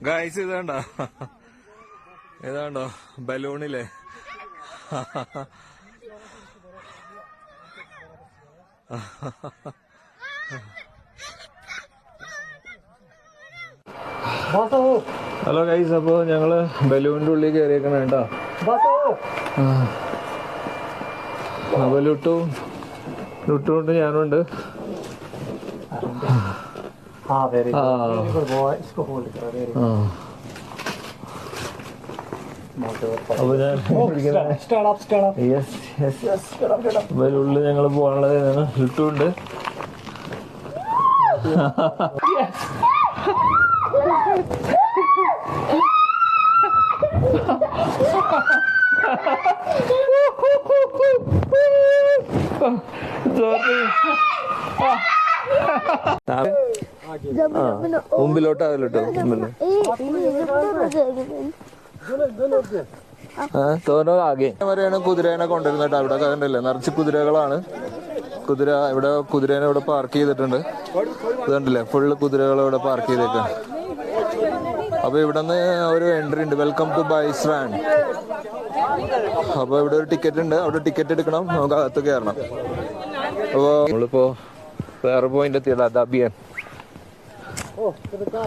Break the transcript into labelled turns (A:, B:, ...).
A: Guys ഇതാണ്ടോ ഇതാണ്ടോ ബലൂണില്ലേ hello guys, അപ്പൊ ഞങ്ങള് ബലൂണിന്റെ ഉള്ളിൽ കയറിയേക്കണ കേട്ടോ. അപ്പൊ ലുട്ടുണ്ട് ഞാനുണ്ട്. അപ്പൊ ഞാൻ ബലൂണില് ഞങ്ങള് പോകാനുള്ളത് ലുട്ടുണ്ട്. മുമ്പിലോട്ടാവല്ലോ തോന്നോ ആകെ വരെയാണ് കുതിരേനെ കൊണ്ടുവരുന്നത്. അവിടെ കണ്ടില്ലേ, നിറച്ച് കുതിരകളാണ്. കുതിര ഇവിടെ കുതിരേനെ ഇവിടെ പാർക്ക് ചെയ്തിട്ടുണ്ട്. ഇതുണ്ടല്ലേ, ഫുള്ള് കുതിരകൾ ഇവിടെ പാർക്ക് ചെയ്തേക്ക. അപ്പൊ ഇവിടെ നിന്ന് ഒരു എൻട്രി ഉണ്ട്, വെൽക്കം ടു ബൈസ്വാൻ. അപ്പൊ ഇവിടെ ഒരു ടിക്കറ്റ് ഉണ്ട്, അവിടെ ടിക്കറ്റ് എടുക്കണം, നമുക്ക് അകത്ത് കയറണം. അപ്പൊ നമ്മളിപ്പോ വേറെ പോയിന്റ് എത്തിയതാ, ദബിയൻ.